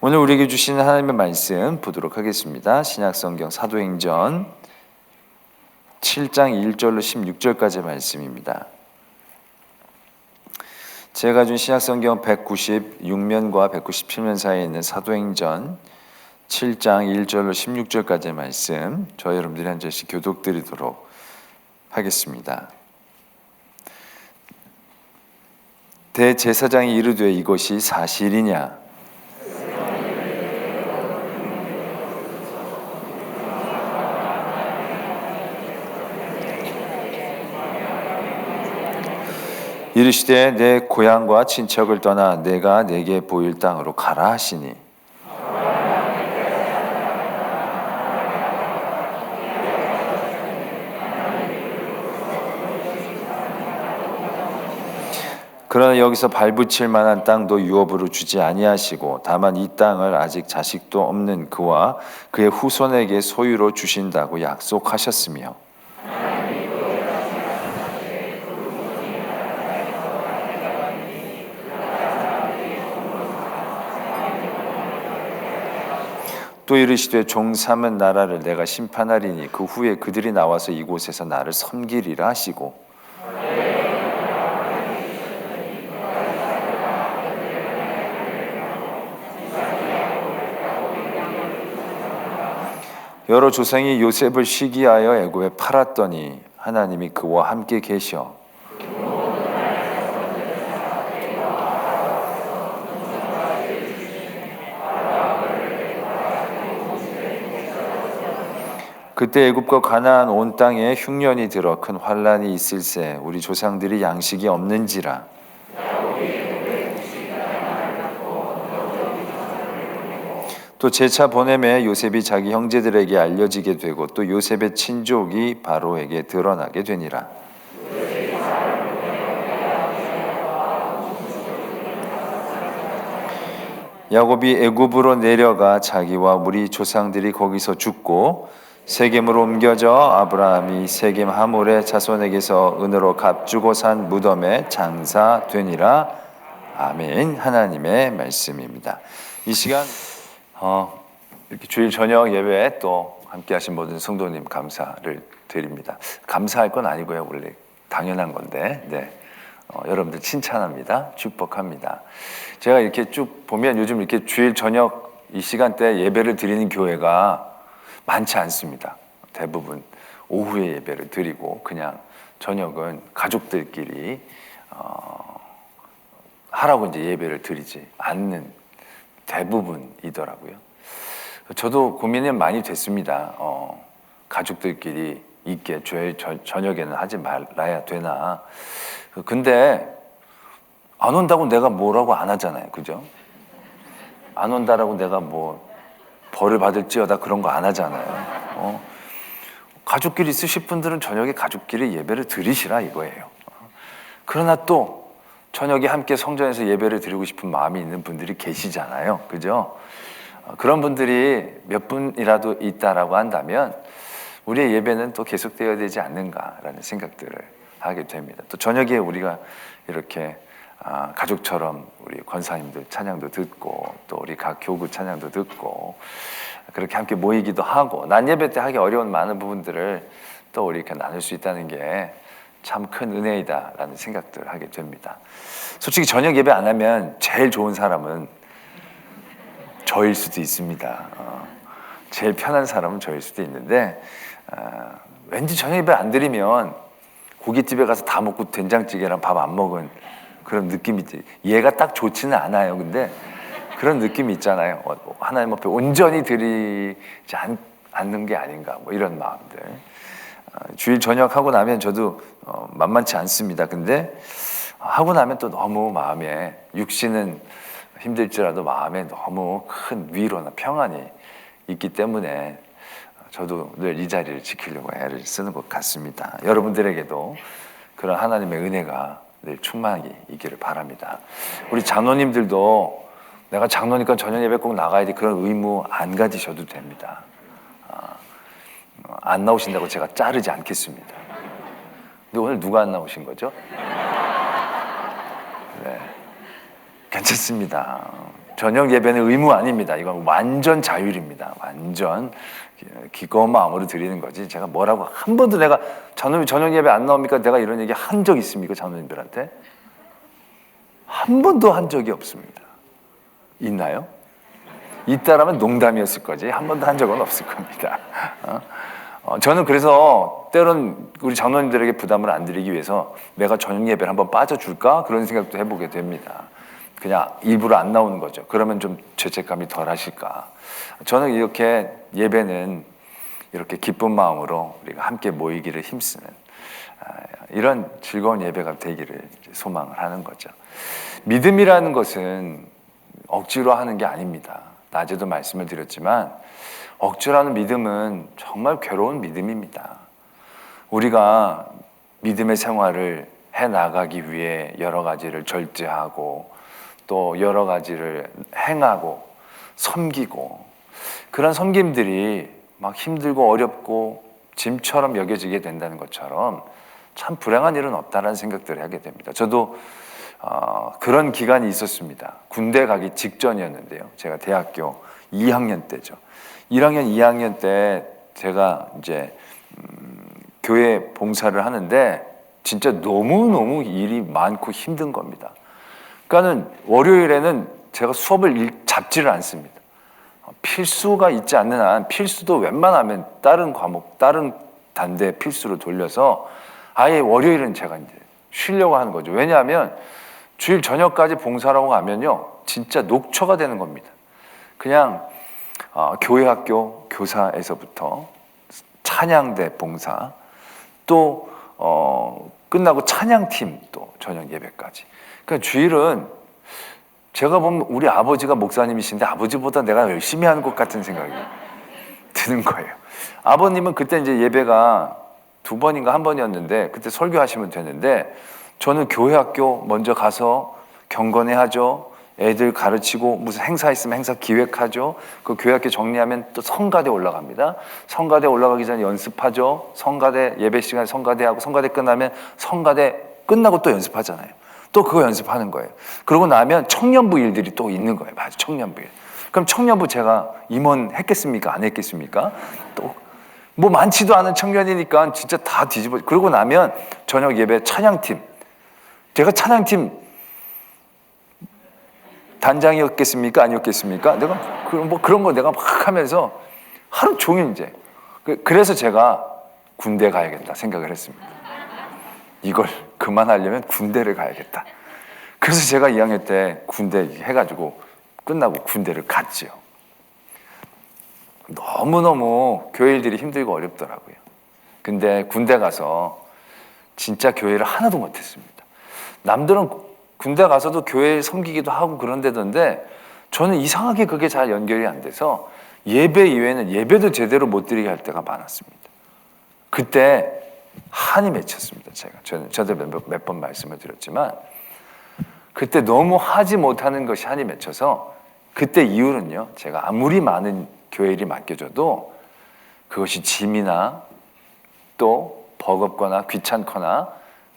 오늘 우리에게 주시는 하나님의 말씀 보도록 하겠습니다. 신약성경 사도행전 7장 1절로 16절까지의 말씀입니다. 제가 준 신약성경 196면과 197면 사이에 있는 사도행전 7장 1절로 16절까지의 말씀, 저희 여러분들이 한 절씩 교독드리도록 하겠습니다. 대제사장이 이르되 이것이 사실이냐? 이르시되 내 고향과 친척을 떠나 내가 내게 보일 땅으로 가라 하시니, 그러나 여기서 발붙일 만한 땅도 유업으로 주지 아니하시고 다만 이 땅을 아직 자식도 없는 그와 그의 후손에게 소유로 주신다고 약속하셨으며, 또 이르시되 종 삼은 나라를 내가 심판하리니 그 후에 그들이 나와서 이곳에서 나를 섬기리라 하시고, 여러 조상이 요셉을 시기하여 애굽에 팔았더니 하나님이 그와 함께 계셔 그때 애굽과 가나안 온 땅에 흉년이 들어 큰 환란이 있을새 우리 조상들이 양식이 없는지라. 또 제차 보냄에 요셉이 자기 형제들에게 알려지게 되고 또 요셉의 친족이 바로에게 드러나게 되니라. 야곱이 애굽으로 내려가 자기와 우리 조상들이 거기서 죽고 세겜으로 옮겨져 아브라함이 세겜 하몰의 자손에게서 은으로 값주고 산 무덤에 장사되니라. 아멘. 하나님의 말씀입니다. 이 시간 이렇게 주일 저녁 예배에 또 함께 하신 모든 성도님 감사를 드립니다. 감사할 건 아니고요, 원래 당연한 건데, 여러분들 칭찬합니다. 축복합니다. 제가 이렇게 쭉 보면 요즘 이렇게 주일 저녁 이 시간대 예배를 드리는 교회가 많지 않습니다. 대부분 오후에 예배를 드리고 그냥 저녁은 가족들끼리 하라고 이제 예배를 드리지 않는 대부분이더라고요. 저도 고민이 많이 됐습니다. 가족들끼리 있게 주일 저녁에는 하지 말아야 되나. 근데 안 온다고 내가 뭐라고 안 하잖아요, 그죠? 안 온다라고 내가 뭐 벌을 받을지어다 그런 거 안 하잖아요. 가족끼리 있으실 분들은 저녁에 가족끼리 예배를 드리시라 이거예요. 그러나 또 저녁에 함께 성전에서 예배를 드리고 싶은 마음이 있는 분들이 계시잖아요, 그죠? 그런 분들이 몇 분이라도 있다라고 한다면 우리의 예배는 또 계속되어야 되지 않는가라는 생각들을 하게 됩니다. 또 저녁에 우리가 이렇게 가족처럼 우리 권사님들 찬양도 듣고 또 우리 각 교구 찬양도 듣고 그렇게 함께 모이기도 하고 낮 예배 때 하기 어려운 많은 부분들을 또 우리 이렇게 나눌 수 있다는 게 참 큰 은혜이다라는 생각들을 하게 됩니다. 솔직히 저녁 예배 안 하면 제일 좋은 사람은 저일 수도 있습니다. 제일 편한 사람은 저일 수도 있는데 왠지 저녁 예배 안 드리면 고깃집에 가서 다 먹고 된장찌개랑 밥 안 먹은 그런 느낌이 얘가 딱 좋지는 않아요. 근데 그런 느낌이 있잖아요. 하나님 앞에 온전히 드리지 않는 게 아닌가 뭐 이런 마음들. 주일 저녁 하고 나면 저도 만만치 않습니다. 근데 하고 나면 또 너무 마음에 육신은 힘들지라도 마음에 너무 큰 위로나 평안이 있기 때문에 저도 늘 이 자리를 지키려고 애를 쓰는 것 같습니다. 여러분들에게도 그런 하나님의 은혜가 늘 충만히 있기를 바랍니다. 우리 장로님들도 내가 장로니까 저녁 예배 꼭 나가야 돼 그런 의무 안 가지셔도 됩니다. 안 나오신다고 제가 자르지 않겠습니다. 근데 오늘 누가 안 나오신 거죠? 네, 괜찮습니다. 저녁 예배는 의무 아닙니다. 이건 완전 자율입니다. 완전 기꺼운 마음으로 드리는 거지. 제가 뭐라고 한 번도 내가 장로님 저녁 예배 안 나옵니까? 내가 이런 얘기 한 적 있습니까? 장로님들한테? 한 번도 한 적이 없습니다. 있나요? 있다라면 농담이었을 거지. 한 번도 한 적은 없을 겁니다. 저는 그래서 때론 우리 장로님들에게 부담을 안 드리기 위해서 내가 저녁 예배를 한번 빠져줄까? 그런 생각도 해보게 됩니다. 그냥 일부러 안 나오는 거죠. 그러면 좀 죄책감이 덜 하실까? 저는 이렇게 예배는 이렇게 기쁜 마음으로 우리가 함께 모이기를 힘쓰는 이런 즐거운 예배가 되기를 소망을 하는 거죠. 믿음이라는 것은 억지로 하는 게 아닙니다. 낮에도 말씀을 드렸지만 억지로 하는 믿음은 정말 괴로운 믿음입니다. 우리가 믿음의 생활을 해나가기 위해 여러 가지를 절제하고 또 여러 가지를 행하고 섬기고 그런 섬김들이 막 힘들고 어렵고 짐처럼 여겨지게 된다는 것처럼 참 불행한 일은 없다라는 생각들을 하게 됩니다. 저도 그런 기간이 있었습니다. 군대 가기 직전이었는데요. 제가 대학교 2학년 때죠. 1학년, 2학년 때 제가 이제 교회 봉사를 하는데 진짜 너무너무 일이 많고 힘든 겁니다. 그러니까는 월요일에는 제가 수업을 잡지를 않습니다. 필수가 있지 않는 한 필수도 웬만하면 다른 과목, 다른 단대 필수로 돌려서 아예 월요일은 제가 이제 쉬려고 하는 거죠. 왜냐하면 주일 저녁까지 봉사라고 가면요, 진짜 녹초가 되는 겁니다. 그냥 교회 학교 교사에서부터 찬양대 봉사, 또 끝나고 찬양팀 또 저녁 예배까지. 그러니까 주일은 제가 보면 우리 아버지가 목사님이신데 아버지보다 내가 열심히 하는 것 같은 생각이 드는 거예요. 아버님은 그때 이제 예배가 2번인가 1번이었는데 그때 설교하시면 되는데 저는 교회 학교 먼저 가서 경건회 하죠. 애들 가르치고 무슨 행사 있으면 행사 기획하죠. 그 교회 학교 정리하면 또 성가대 올라갑니다. 성가대 올라가기 전에 연습하죠. 성가대 예배 시간에 성가대하고 성가대 끝나면 성가대 끝나고 또 연습하잖아요. 또 그거 연습하는 거예요. 그러고 나면 청년부 일들이 또 있는 거예요. 맞아, 청년부 일. 그럼 청년부 제가 임원 했겠습니까? 안 했겠습니까? 또 뭐 많지도 않은 청년이니까 진짜 다 뒤집어. 그러고 나면 저녁 예배 찬양팀. 제가 찬양팀 단장이었겠습니까? 아니었겠습니까? 내가 뭐 그런 거 내가 막 하면서 하루 종일 이제. 그래서 제가 군대 가야겠다 생각을 했습니다. 이걸 그만하려면 군대를 가야겠다. 그래서 제가 2학년 때 군대 해가지고 끝나고 군대를 갔지요. 너무너무 교회 일들이 힘들고 어렵더라고요. 근데 군대 가서 진짜 교회를 하나도 못했습니다. 남들은 군대 가서도 교회 섬기기도 하고 그런데던데 저는 이상하게 그게 잘 연결이 안 돼서 예배 이외에는 예배도 제대로 못 드리게 할 때가 많았습니다. 그때 한이 맺혔습니다. 저도 몇 번 말씀을 드렸지만 그때 너무 하지 못하는 것이 한이 맺혀서 그때 이후는요, 제가 아무리 많은 교회 일이 맡겨져도 그것이 짐이나 또 버겁거나 귀찮거나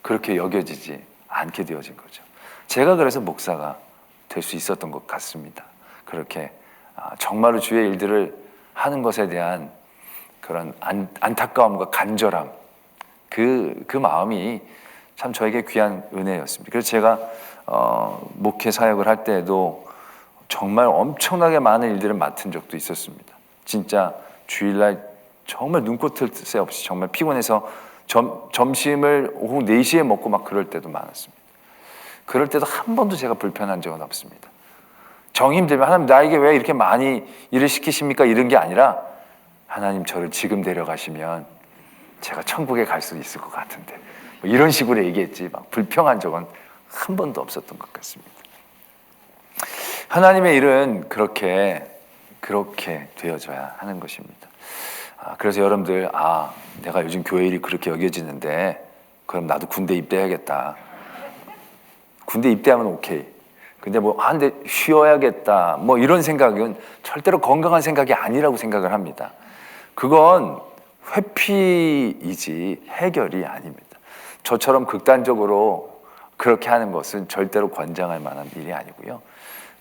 그렇게 여겨지지 않게 되어진 거죠. 제가 그래서 목사가 될 수 있었던 것 같습니다. 그렇게 정말로 주의 일들을 하는 것에 대한 그런 안타까움과 간절함, 그 마음이 참 저에게 귀한 은혜였습니다. 그래서 제가 목회 사역을 할 때에도 정말 엄청나게 많은 일들을 맡은 적도 있었습니다. 진짜 주일날 정말 눈코 뜰 새 없이 정말 피곤해서 점심을 오후 4시에 먹고 막 그럴 때도 많았습니다. 그럴 때도 한 번도 제가 불편한 적은 없습니다. 정 힘들면 하나님 나에게 왜 이렇게 많이 일을 시키십니까? 이런 게 아니라 하나님 저를 지금 데려가시면 제가 천국에 갈 수 있을 것 같은데 뭐 이런 식으로 얘기했지 막 불평한 적은 한 번도 없었던 것 같습니다. 하나님의 일은 그렇게 되어져야 하는 것입니다. 그래서 여러분들 내가 요즘 교회 일이 그렇게 여겨지는데 그럼 나도 군대 입대해야겠다. 군대 입대하면 오케이. 근데 근데 쉬어야겠다. 뭐 이런 생각은 절대로 건강한 생각이 아니라고 생각을 합니다. 그건 회피이지 해결이 아닙니다. 저처럼 극단적으로 그렇게 하는 것은 절대로 권장할 만한 일이 아니고요.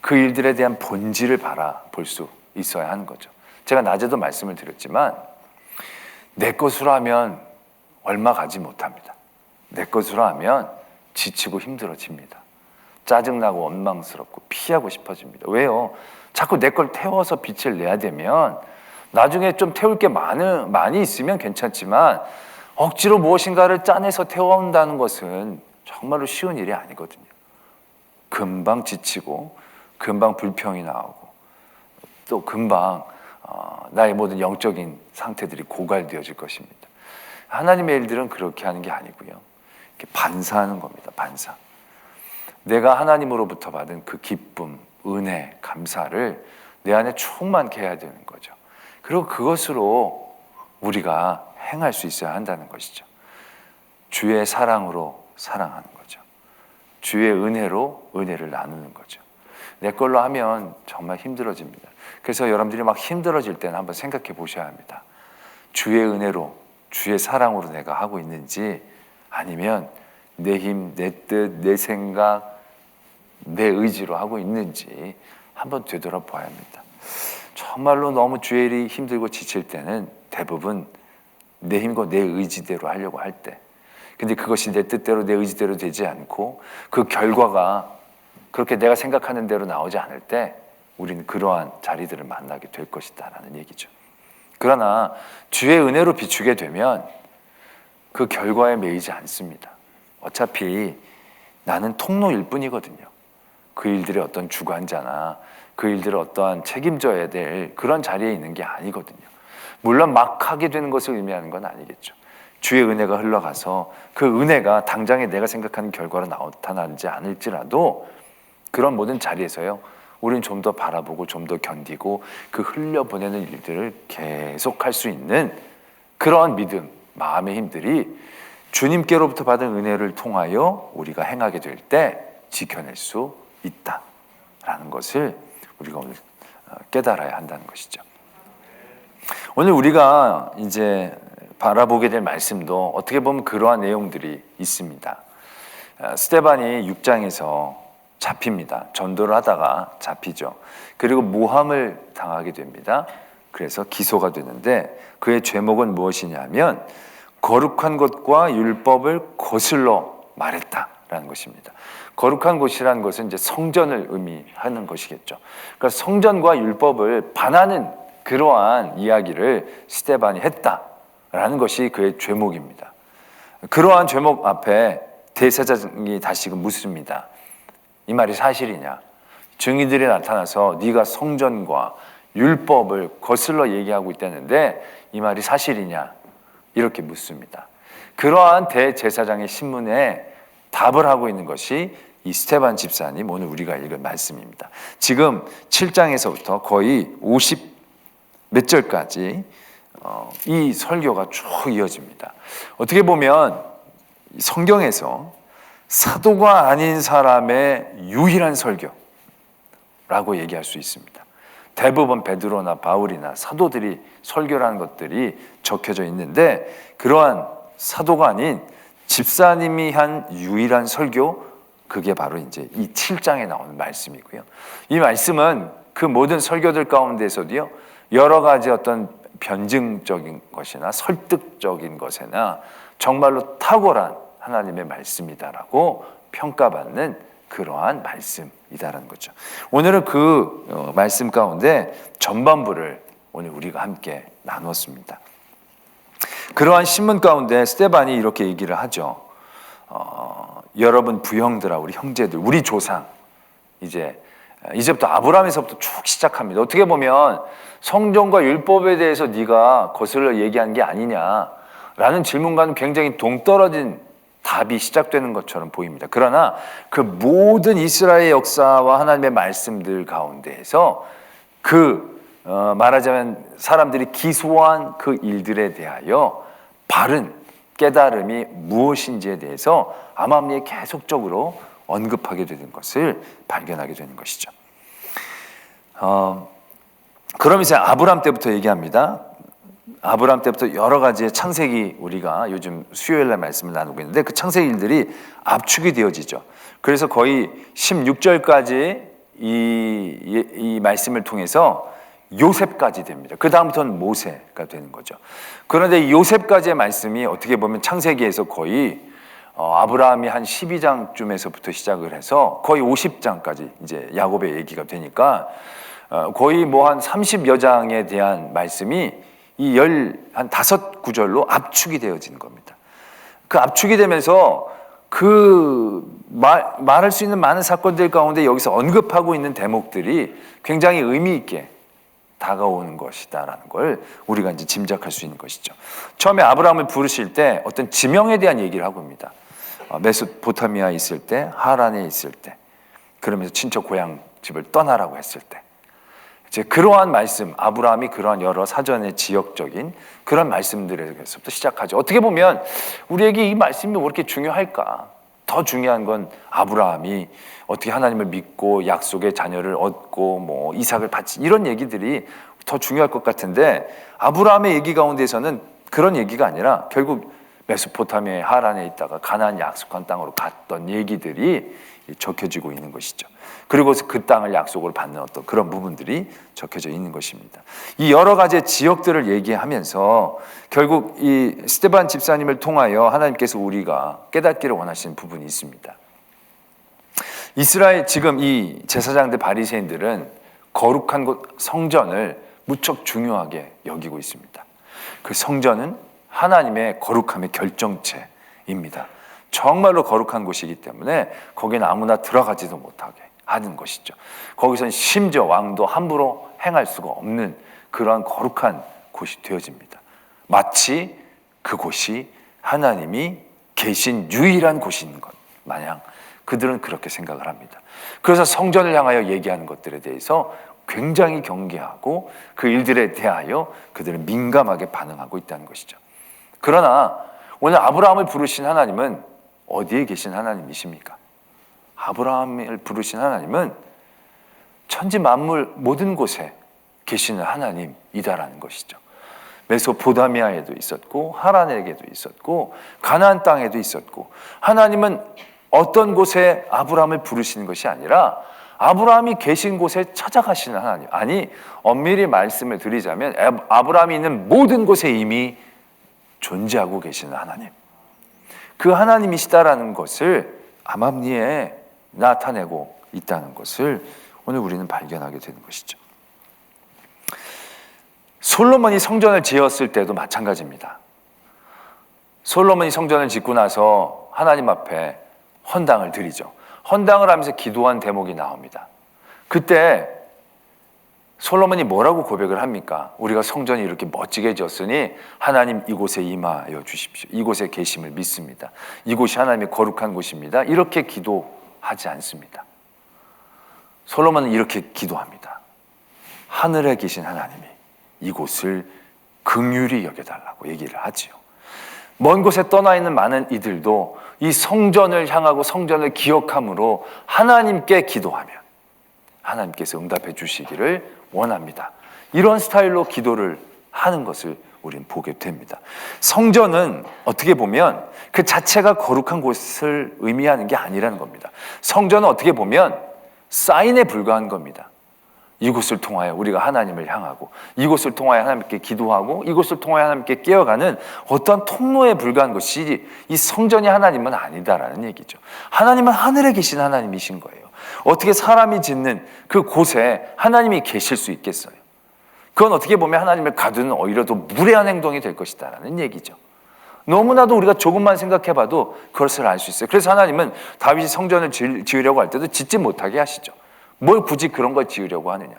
그 일들에 대한 본질을 바라볼 수 있어야 하는 거죠. 제가 낮에도 말씀을 드렸지만 내 것으로 하면 얼마 가지 못합니다. 내 것으로 하면 지치고 힘들어집니다. 짜증나고 원망스럽고 피하고 싶어집니다. 왜요? 자꾸 내 걸 태워서 빛을 내야 되면 나중에 좀 태울 게 많이 있으면 괜찮지만 억지로 무엇인가를 짜내서 태워온다는 것은 정말로 쉬운 일이 아니거든요. 금방 지치고 금방 불평이 나오고 또 금방 나의 모든 영적인 상태들이 고갈되어질 것입니다. 하나님의 일들은 그렇게 하는 게 아니고요. 이렇게 반사하는 겁니다. 반사. 내가 하나님으로부터 받은 그 기쁨, 은혜, 감사를 내 안에 충만케 해야 되는 거죠. 그리고 그것으로 우리가 행할 수 있어야 한다는 것이죠. 주의 사랑으로 사랑하는 거죠. 주의 은혜로 은혜를 나누는 거죠. 내 걸로 하면 정말 힘들어집니다. 그래서 여러분들이 막 힘들어질 때는 한번 생각해 보셔야 합니다. 주의 은혜로, 주의 사랑으로 내가 하고 있는지 아니면 내 힘, 내 뜻, 내 생각, 내 의지로 하고 있는지 한번 되돌아봐야 합니다. 정말로 너무 주의 일이 힘들고 지칠 때는 대부분 내 힘과 내 의지대로 하려고 할 때, 근데 그것이 내 뜻대로 내 의지대로 되지 않고 그 결과가 그렇게 내가 생각하는 대로 나오지 않을 때 우리는 그러한 자리들을 만나게 될 것이다 라는 얘기죠. 그러나 주의 은혜로 비추게 되면 그 결과에 매이지 않습니다. 어차피 나는 통로일 뿐이거든요. 그 일들의 어떤 주관자나 그 일들을 어떠한 책임져야 될 그런 자리에 있는 게 아니거든요. 물론 막 하게 되는 것을 의미하는 건 아니겠죠. 주의 은혜가 흘러가서 그 은혜가 당장에 내가 생각하는 결과로 나타나지 않을지라도 그런 모든 자리에서요, 우리는 좀 더 바라보고 좀 더 견디고 그 흘려보내는 일들을 계속할 수 있는 그러한 믿음, 마음의 힘들이 주님께로부터 받은 은혜를 통하여 우리가 행하게 될 때 지켜낼 수 있다라는 것을 우리가 오늘 깨달아야 한다는 것이죠. 오늘 우리가 이제 바라보게 될 말씀도 어떻게 보면 그러한 내용들이 있습니다. 스데반이 6장에서 잡힙니다. 전도를 하다가 잡히죠. 그리고 모함을 당하게 됩니다. 그래서 기소가 되는데 그의 죄목은 무엇이냐면 거룩한 것과 율법을 거슬러 말했다라는 것입니다. 거룩한 곳이라는 것은 이제 성전을 의미하는 것이겠죠. 그러니까 성전과 율법을 반하는 그러한 이야기를 스데반이 했다라는 것이 그의 죄목입니다. 그러한 죄목 앞에 대제사장이 다시금 묻습니다. 이 말이 사실이냐? 증인들이 나타나서 네가 성전과 율법을 거슬러 얘기하고 있다는데 이 말이 사실이냐? 이렇게 묻습니다. 그러한 대제사장의 신문에 답을 하고 있는 것이 이 스데반 집사님 오늘 우리가 읽은 말씀입니다. 지금 7장에서부터 거의 50 몇 절까지 이 설교가 쭉 이어집니다. 어떻게 보면 성경에서 사도가 아닌 사람의 유일한 설교라고 얘기할 수 있습니다. 대부분 베드로나 바울이나 사도들이 설교라는 것들이 적혀져 있는데 그러한 사도가 아닌 집사님이 한 유일한 설교, 그게 바로 이제 이 7장에 나오는 말씀이고요. 이 말씀은 그 모든 설교들 가운데서도요, 여러 가지 어떤 변증적인 것이나 설득적인 것이나 정말로 탁월한 하나님의 말씀이다라고 평가받는 그러한 말씀이다라는 거죠. 오늘은 그 말씀 가운데 전반부를 오늘 우리가 함께 나눴습니다. 그러한 신문 가운데 스데반이 이렇게 얘기를 하죠. 여러분 부형들아, 우리 형제들, 우리 조상, 이제부터 아브라함에서부터 쭉 시작합니다. 어떻게 보면 성경과 율법에 대해서 네가 거슬러 얘기한 게 아니냐라는 질문과는 굉장히 동떨어진 답이 시작되는 것처럼 보입니다. 그러나 그 모든 이스라엘 역사와 하나님의 말씀들 가운데에서 말하자면 사람들이 기소한 그 일들에 대하여 바른 깨달음이 무엇인지에 대해서 아마미에 계속적으로 언급하게 되는 것을 발견하게 되는 것이죠. 그럼 이제 아브람 때부터 얘기합니다. 아브람 때부터 여러 가지의 창세기, 우리가 요즘 수요일날 말씀을 나누고 있는데 그 창세기 일들이 압축이 되어지죠. 그래서 거의 16절까지 이 말씀을 통해서 요셉까지 됩니다. 그 다음부터는 모세가 되는 거죠. 그런데 이 요셉까지의 말씀이 어떻게 보면 창세기에서 거의 아브라함이 한 12장쯤에서부터 시작을 해서 거의 50장까지 이제 야곱의 얘기가 되니까 거의 뭐 한 30여 장에 대한 말씀이 이 한 5구절로 압축이 되어지는 겁니다. 그 압축이 되면서 말할 수 있는 많은 사건들 가운데 여기서 언급하고 있는 대목들이 굉장히 의미 있게 다가오는 것이다라는 걸 우리가 이제 짐작할 수 있는 것이죠. 처음에 아브라함을 부르실 때 어떤 지명에 대한 얘기를 하고 있습니다. 메소포타미아에 있을 때, 하란에 있을 때, 그러면서 친척 고향 집을 떠나라고 했을 때, 이제 그러한 말씀, 아브라함이 그러한 여러 사전의 지역적인 그런 말씀들에서부터 시작하죠. 어떻게 보면 우리에게 이 말씀이 왜 이렇게 중요할까? 더 중요한 건 아브라함이 어떻게 하나님을 믿고 약속의 자녀를 얻고 뭐 이삭을 바치 이런 얘기들이 더 중요할 것 같은데, 아브라함의 얘기 가운데서는 그런 얘기가 아니라 결국 메소포타미아의 하란에 있다가 가나안 약속한 땅으로 갔던 얘기들이 적혀지고 있는 것이죠. 그리고 그 땅을 약속으로 받는 어떤 그런 부분들이 적혀져 있는 것입니다. 이 여러 가지 지역들을 얘기하면서 결국 이 스데반 집사님을 통하여 하나님께서 우리가 깨닫기를 원하시는 부분이 있습니다. 이스라엘 지금 이 제사장들 바리새인들은 거룩한 곳 성전을 무척 중요하게 여기고 있습니다. 그 성전은 하나님의 거룩함의 결정체입니다. 정말로 거룩한 곳이기 때문에 거기는 아무나 들어가지도 못하게 하는 것이죠. 거기서는 심지어 왕도 함부로 행할 수가 없는 그러한 거룩한 곳이 되어집니다. 마치 그곳이 하나님이 계신 유일한 곳인 것 마냥 그들은 그렇게 생각을 합니다. 그래서 성전을 향하여 얘기하는 것들에 대해서 굉장히 경계하고 그 일들에 대하여 그들은 민감하게 반응하고 있다는 것이죠. 그러나 오늘 아브라함을 부르신 하나님은 어디에 계신 하나님이십니까? 아브라함을 부르신 하나님은 천지 만물 모든 곳에 계시는 하나님이다라는 것이죠. 메소포타미아에도 있었고 하란에게도 있었고 가나안 땅에도 있었고, 하나님은 어떤 곳에 아브라함을 부르시는 것이 아니라 아브라함이 계신 곳에 찾아가시는 하나님. 아니, 엄밀히 말씀을 드리자면 아브라함이 있는 모든 곳에 이미 존재하고 계시는 하나님, 그 하나님이시다라는 것을 암암리에 나타내고 있다는 것을 오늘 우리는 발견하게 되는 것이죠. 솔로몬이 성전을 지었을 때도 마찬가지입니다. 솔로몬이 성전을 짓고 나서 하나님 앞에 헌당을 드리죠. 헌당을 하면서 기도한 대목이 나옵니다. 그때 솔로몬이 뭐라고 고백을 합니까? 우리가 성전이 이렇게 멋지게 지었으니 하나님 이곳에 임하여 주십시오. 이곳에 계심을 믿습니다. 이곳이 하나님의 거룩한 곳입니다. 이렇게 기도하지 않습니다. 솔로몬은 이렇게 기도합니다. 하늘에 계신 하나님이 이곳을 긍휼히 여겨달라고 얘기를 하지요. 먼 곳에 떠나 있는 많은 이들도 이 성전을 향하고 성전을 기억함으로 하나님께 기도하면 하나님께서 응답해 주시기를 원합니다. 이런 스타일로 기도를 하는 것을 우리는 보게 됩니다. 성전은 어떻게 보면 그 자체가 거룩한 곳을 의미하는 게 아니라는 겁니다. 성전은 어떻게 보면 사인에 불과한 겁니다. 이곳을 통하여 우리가 하나님을 향하고, 이곳을 통하여 하나님께 기도하고, 이곳을 통하여 하나님께 깨어가는 어떤 통로에 불과한 것이 이 성전이 하나님은 아니다라는 얘기죠. 하나님은 하늘에 계신 하나님이신 거예요. 어떻게 사람이 짓는 그 곳에 하나님이 계실 수 있겠어요? 그건 어떻게 보면 하나님을 가두는 오히려 더 무례한 행동이 될 것이다라는 얘기죠. 너무나도 우리가 조금만 생각해봐도 그것을 알 수 있어요. 그래서 하나님은 다윗이 성전을 지으려고 할 때도 짓지 못하게 하시죠. 뭘 굳이 그런 걸 지으려고 하느냐?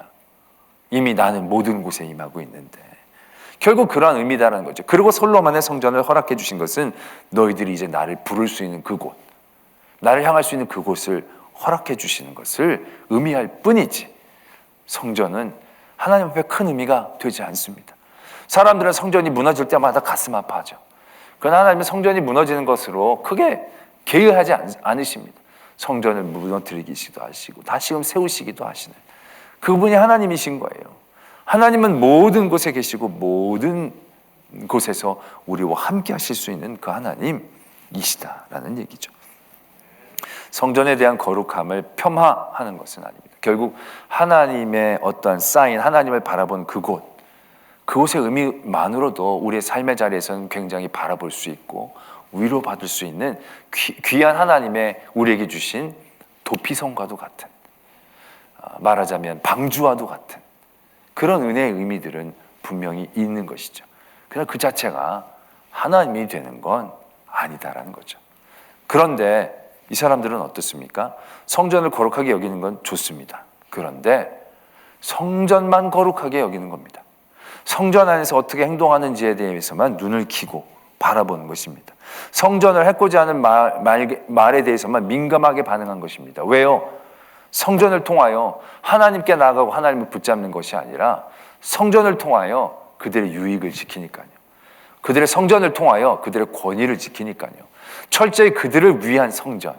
이미 나는 모든 곳에 임하고 있는데. 결국 그러한 의미다라는 거죠. 그리고 솔로몬의 성전을 허락해 주신 것은 너희들이 이제 나를 부를 수 있는 그곳, 나를 향할 수 있는 그곳을 허락해 주시는 것을 의미할 뿐이지, 성전은 하나님 앞에 큰 의미가 되지 않습니다. 사람들은 성전이 무너질 때마다 가슴 아파하죠. 그러나 하나님은 성전이 무너지는 것으로 크게 계획하지 않으십니다. 성전을 무너뜨리기도 하시고 다시금 세우시기도 하시는 그분이 하나님이신 거예요. 하나님은 모든 곳에 계시고 모든 곳에서 우리와 함께 하실 수 있는 그 하나님이시다라는 얘기죠. 성전에 대한 거룩함을 폄하하는 것은 아닙니다. 결국 하나님의 어떠한 사인, 하나님을 바라본 그곳의 의미만으로도 우리의 삶의 자리에서는 굉장히 바라볼 수 있고 위로받을 수 있는 귀한 하나님의 우리에게 주신 도피성과도 같은, 말하자면 방주와도 같은 그런 은혜의 의미들은 분명히 있는 것이죠. 그러나 그 자체가 하나님이 되는 건 아니다라는 거죠. 그런데 이 사람들은 어떻습니까? 성전을 거룩하게 여기는 건 좋습니다. 그런데 성전만 거룩하게 여기는 겁니다. 성전 안에서 어떻게 행동하는지에 대해서만 눈을 켜고 바라보는 것입니다. 성전을 해코지 하는 말에 대해서만 민감하게 반응한 것입니다. 왜요? 성전을 통하여 하나님께 나아가고 하나님을 붙잡는 것이 아니라 성전을 통하여 그들의 유익을 지키니까요. 그들의 성전을 통하여 그들의 권위를 지키니까요. 철저히 그들을 위한 성전,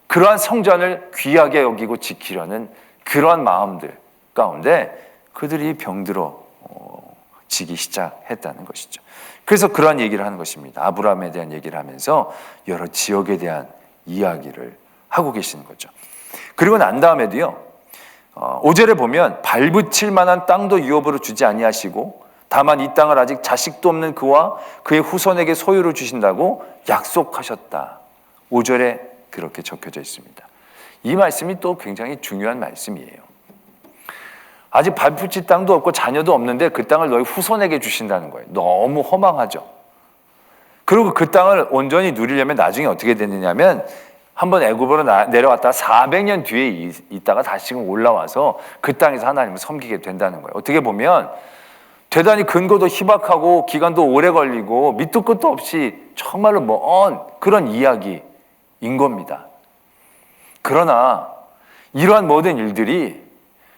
그러한 성전을 귀하게 여기고 지키려는 그러한 마음들 가운데 그들이 병들어지기 시작했다는 것이죠. 그래서 그러한 얘기를 하는 것입니다. 아브라함에 대한 얘기를 하면서 여러 지역에 대한 이야기를 하고 계시는 거죠. 그리고 난 다음에도요, 5절에 보면 발붙일 만한 땅도 유업으로 주지 아니하시고 다만 이 땅을 아직 자식도 없는 그와 그의 후손에게 소유로 주신다고 약속하셨다. 5절에 그렇게 적혀져 있습니다. 이 말씀이 또 굉장히 중요한 말씀이에요. 아직 발붙일 땅도 없고 자녀도 없는데 그 땅을 너희 후손에게 주신다는 거예요. 너무 허망하죠. 그리고 그 땅을 온전히 누리려면 나중에 어떻게 되느냐면 한번 애굽으로 내려왔다가 400년 뒤에 있다가 다시금 올라와서 그 땅에서 하나님을 섬기게 된다는 거예요. 어떻게 보면 대단히 근거도 희박하고 기간도 오래 걸리고 밑도 끝도 없이 정말로 먼 그런 이야기인 겁니다. 그러나 이러한 모든 일들이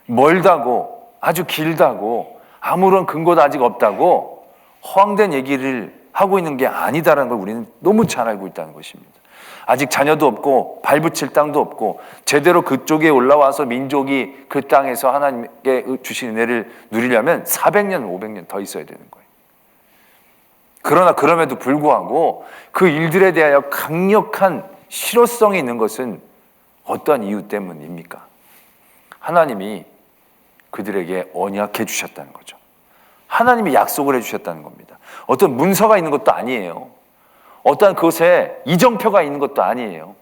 멀다고 아주 길다고 아무런 근거도 아직 없다고 허황된 얘기를 하고 있는 게 아니다라는 걸 우리는 너무 잘 알고 있다는 것입니다. 아직 자녀도 없고 발붙일 땅도 없고 제대로 그쪽에 올라와서 민족이 그 땅에서 하나님께 주신 은혜를 누리려면 400년, 500년 더 있어야 되는 거예요. 그러나 그럼에도 불구하고 그 일들에 대하여 강력한 실효성이 있는 것은 어떤 이유 때문입니까? 하나님이 그들에게 언약해 주셨다는 거죠. 하나님이 약속을 해 주셨다는 겁니다. 어떤 문서가 있는 것도 아니에요. 어떤 그것에 이정표가 있는 것도 아니에요.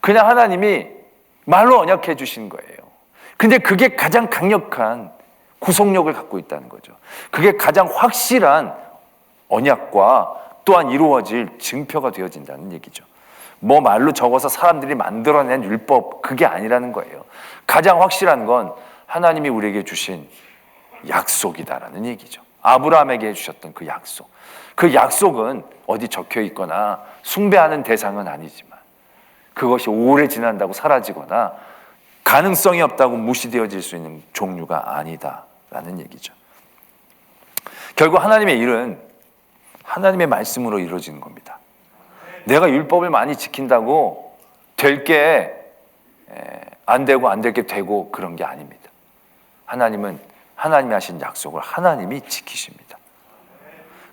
그냥 하나님이 말로 언약해 주신 거예요. 근데 그게 가장 강력한 구속력을 갖고 있다는 거죠. 그게 가장 확실한 언약과 또한 이루어질 증표가 되어진다는 얘기죠. 뭐 말로 적어서 사람들이 만들어낸 율법, 그게 아니라는 거예요. 가장 확실한 건 하나님이 우리에게 주신 약속이다라는 얘기죠. 아브라함에게 해주셨던 그 약속. 그 약속은 어디 적혀 있거나 숭배하는 대상은 아니지만 그것이 오래 지난다고 사라지거나 가능성이 없다고 무시되어질 수 있는 종류가 아니다라는 얘기죠. 결국 하나님의 일은 하나님의 말씀으로 이루어지는 겁니다. 내가 율법을 많이 지킨다고 될 게 안 되고 안 될 게 되고 그런 게 아닙니다. 하나님은 하나님이 하신 약속을 하나님이 지키십니다.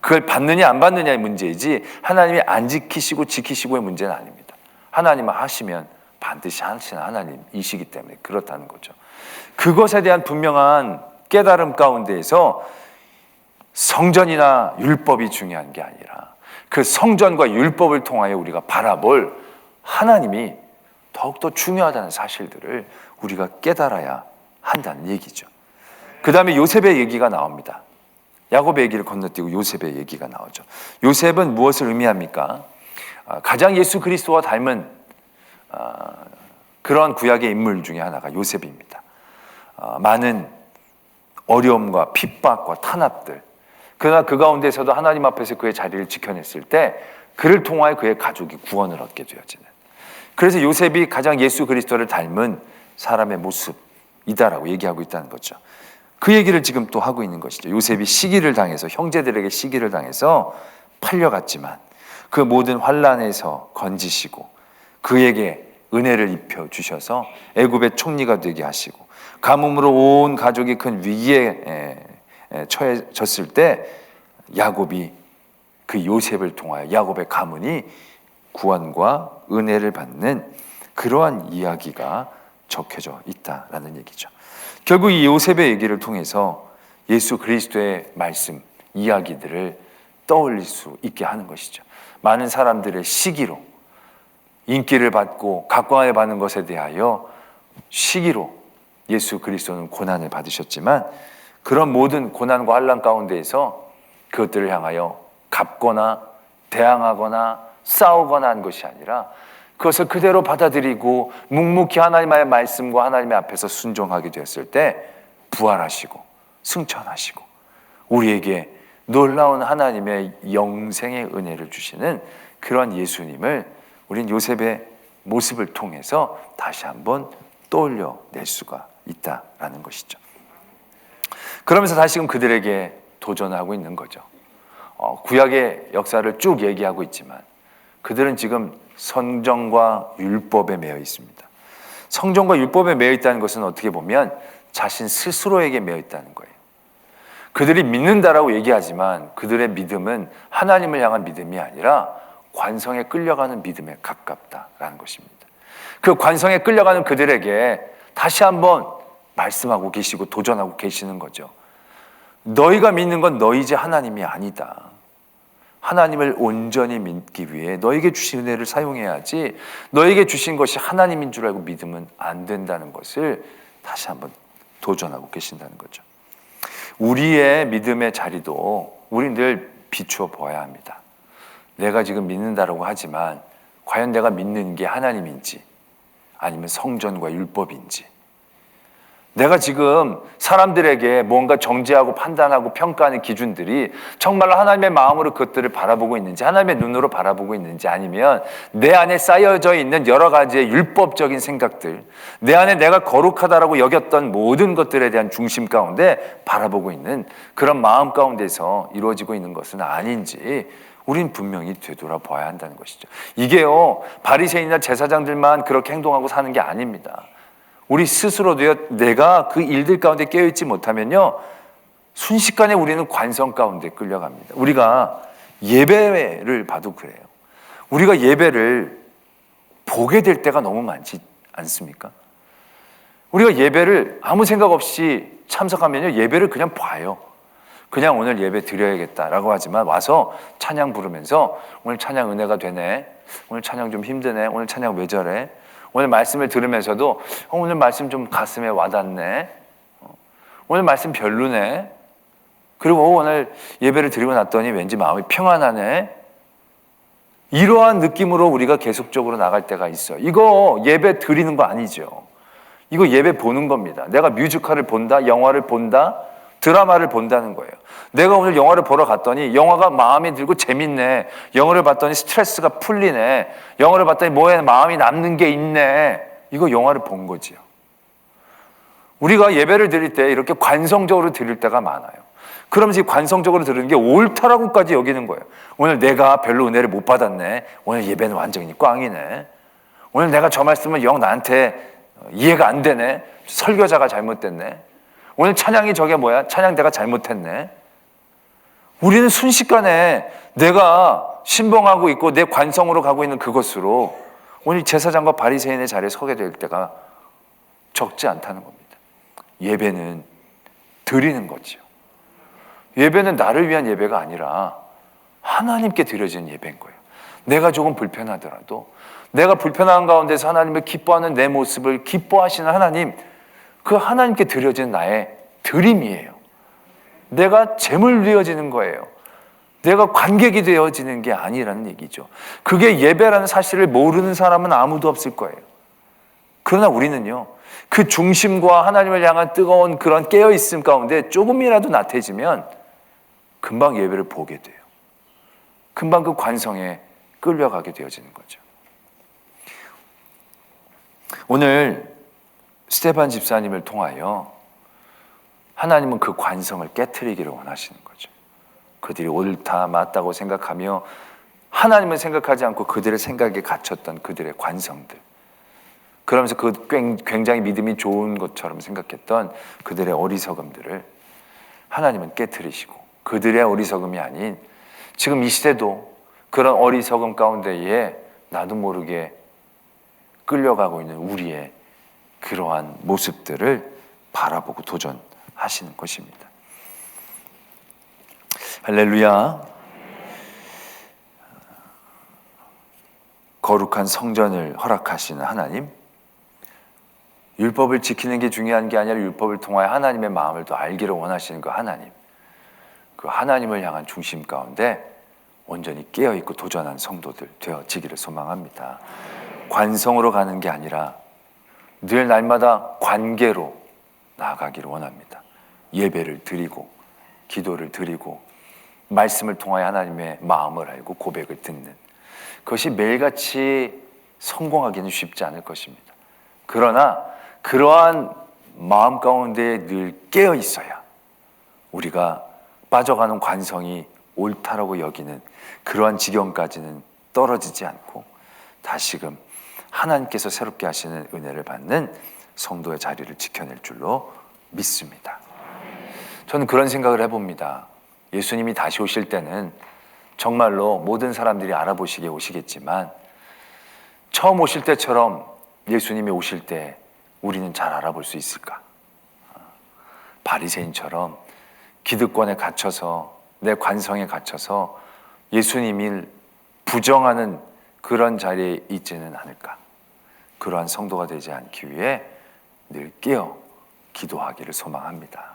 그걸 받느냐 안 받느냐의 문제이지 하나님이 안 지키시고 지키시고의 문제는 아닙니다. 하나님은 하시면 반드시 하시는 하나님이시기 때문에 그렇다는 거죠. 그것에 대한 분명한 깨달음 가운데에서 성전이나 율법이 중요한 게 아니라 그 성전과 율법을 통하여 우리가 바라볼 하나님이 더욱더 중요하다는 사실들을 우리가 깨달아야 한다는 얘기죠. 그 다음에 요셉의 얘기가 나옵니다. 야곱의 얘기를 건너뛰고 요셉의 얘기가 나오죠. 요셉은 무엇을 의미합니까? 가장 예수 그리스도와 닮은 그런 구약의 인물 중에 하나가 요셉입니다. 많은 어려움과 핍박과 탄압들, 그러나 그 가운데서도 하나님 앞에서 그의 자리를 지켜냈을 때 그를 통하여 그의 가족이 구원을 얻게 되어지는, 그래서 요셉이 가장 예수 그리스도를 닮은 사람의 모습이다라고 얘기하고 있다는 거죠. 그 얘기를 지금 또 하고 있는 것이죠. 요셉이 시기를 당해서, 형제들에게 시기를 당해서 팔려갔지만 그 모든 환난에서 건지시고 그에게 은혜를 입혀 주셔서 애굽의 총리가 되게 하시고 가뭄으로 온 가족이 큰 위기에 처해졌을 때 야곱이 그 요셉을 통하여 야곱의 가문이 구원과 은혜를 받는 그러한 이야기가 적혀져 있다라는 얘기죠. 결국 이 요셉의 얘기를 통해서 예수 그리스도의 말씀, 이야기들을 떠올릴 수 있게 하는 것이죠. 많은 사람들의 시기로 인기를 받고 각광을 받는 것에 대하여 시기로 예수 그리스도는 고난을 받으셨지만 그런 모든 고난과 환난 가운데에서 그것들을 향하여 갚거나 대항하거나 싸우거나 한 것이 아니라 그것을 그대로 받아들이고 묵묵히 하나님의 말씀과 하나님의 앞에서 순종하게 되었을 때 부활하시고 승천하시고 우리에게 놀라운 하나님의 영생의 은혜를 주시는 그런 예수님을 우린 요셉의 모습을 통해서 다시 한번 떠올려낼 수가 있다라는 것이죠. 그러면서 다시금 그들에게 도전하고 있는 거죠. 구약의 역사를 쭉 얘기하고 있지만 그들은 지금 성경과 율법에 매여 있습니다. 성경과 율법에 매여 있다는 것은 어떻게 보면 자신 스스로에게 매여 있다는 거예요. 그들이 믿는다라고 얘기하지만 그들의 믿음은 하나님을 향한 믿음이 아니라 관성에 끌려가는 믿음에 가깝다라는 것입니다. 그 관성에 끌려가는 그들에게 다시 한번 말씀하고 계시고 도전하고 계시는 거죠. 너희가 믿는 건 너희지 하나님이 아니다. 하나님을 온전히 믿기 위해 너에게 주신 은혜를 사용해야지 너에게 주신 것이 하나님인 줄 알고 믿으면 안 된다는 것을 다시 한번 도전하고 계신다는 거죠. 우리의 믿음의 자리도 우리 늘 비추어 보아야 합니다. 내가 지금 믿는다라고 하지만 과연 내가 믿는 게 하나님인지 아니면 성전과 율법인지, 내가 지금 사람들에게 뭔가 정죄하고 판단하고 평가하는 기준들이 정말로 하나님의 마음으로 그것들을 바라보고 있는지, 하나님의 눈으로 바라보고 있는지, 아니면 내 안에 쌓여져 있는 여러 가지의 율법적인 생각들, 내 안에 내가 거룩하다라고 여겼던 모든 것들에 대한 중심 가운데 바라보고 있는 그런 마음 가운데서 이루어지고 있는 것은 아닌지 우린 분명히 되돌아봐야 한다는 것이죠. 이게요, 바리새인이나 제사장들만 그렇게 행동하고 사는 게 아닙니다. 우리 스스로도요, 내가 그 일들 가운데 깨어있지 못하면요, 순식간에 우리는 관성 가운데 끌려갑니다. 우리가 예배를 봐도 그래요. 우리가 예배를 보게 될 때가 너무 많지 않습니까? 우리가 예배를 아무 생각 없이 참석하면요, 예배를 그냥 봐요. 그냥 오늘 예배 드려야겠다라고 하지만 와서 찬양 부르면서 오늘 찬양 은혜가 되네, 오늘 찬양 좀 힘드네, 오늘 찬양 왜 저래, 오늘 말씀을 들으면서도 오늘 말씀 좀 가슴에 와닿네, 오늘 말씀 별로네, 그리고 오늘 예배를 드리고 났더니 왠지 마음이 평안하네, 이러한 느낌으로 우리가 계속적으로 나갈 때가 있어요. 이거 예배 드리는 거 아니죠. 이거 예배 보는 겁니다. 내가 뮤지컬을 본다, 영화를 본다, 드라마를 본다는 거예요. 내가 오늘 영화를 보러 갔더니 영화가 마음에 들고 재밌네, 영화를 봤더니 스트레스가 풀리네, 영화를 봤더니 뭐에 마음이 남는 게 있네, 이거 영화를 본 거지요. 우리가 예배를 드릴 때 이렇게 관성적으로 드릴 때가 많아요. 그러면서 관성적으로 드리는 게 옳다라고까지 여기는 거예요. 오늘 내가 별로 은혜를 못 받았네, 오늘 예배는 완전히 꽝이네, 오늘 내가 저 말씀은 영 나한테 이해가 안 되네, 설교자가 잘못됐네, 오늘 찬양이 저게 뭐야, 찬양 내가 잘못했네. 우리는 순식간에 내가 신봉하고 있고 내 관성으로 가고 있는 그것으로 오늘 제사장과 바리새인의 자리에 서게 될 때가 적지 않다는 겁니다. 예배는 드리는 거죠. 예배는 나를 위한 예배가 아니라 하나님께 드려지는 예배인 거예요. 내가 조금 불편하더라도, 내가 불편한 가운데서 하나님을 기뻐하는 내 모습을 기뻐하시는 하나님, 그 하나님께 드려지는 나의 드림이에요. 내가 제물 되어지는 거예요. 내가 관객이 되어지는 게 아니라는 얘기죠. 그게 예배라는 사실을 모르는 사람은 아무도 없을 거예요. 그러나 우리는요, 그 중심과 하나님을 향한 뜨거운 그런 깨어있음 가운데 조금이라도 나태해지면 금방 예배를 보게 돼요. 금방 그 관성에 끌려가게 되어지는 거죠. 오늘 스테반 집사님을 통하여 하나님은 그 관성을 깨트리기를 원하시는 거죠. 그들이 옳다 맞다고 생각하며 하나님은 생각하지 않고 그들의 생각에 갇혔던 그들의 관성들, 그러면서 그 굉장히 믿음이 좋은 것처럼 생각했던 그들의 어리석음들을 하나님은 깨트리시고, 그들의 어리석음이 아닌 지금 이 시대도 그런 어리석음 가운데에 나도 모르게 끌려가고 있는 우리의 그러한 모습들을 바라보고 도전하시는 것입니다. 할렐루야. 거룩한 성전을 허락하시는 하나님, 율법을 지키는 게 중요한 게 아니라 율법을 통하여 하나님의 마음을 더 알기를 원하시는 그 하나님, 그 하나님을 향한 중심 가운데 온전히 깨어있고 도전한 성도들 되어지기를 소망합니다. 관성으로 가는 게 아니라 늘 날마다 관계로 나아가기를 원합니다. 예배를 드리고 기도를 드리고 말씀을 통하여 하나님의 마음을 알고 고백을 듣는, 그것이 매일같이 성공하기는 쉽지 않을 것입니다. 그러나 그러한 마음 가운데 늘 깨어 있어야 우리가 빠져가는 관성이 옳다라고 여기는 그러한 지경까지는 떨어지지 않고 다시금 하나님께서 새롭게 하시는 은혜를 받는 성도의 자리를 지켜낼 줄로 믿습니다. 저는 그런 생각을 해봅니다. 예수님이 다시 오실 때는 정말로 모든 사람들이 알아보시기에 오시겠지만 처음 오실 때처럼 예수님이 오실 때 우리는 잘 알아볼 수 있을까? 바리새인처럼 기득권에 갇혀서 내 관성에 갇혀서 예수님을 부정하는 그런 자리에 있지는 않을까? 그러한 성도가 되지 않기 위해 늘 깨어 기도하기를 소망합니다.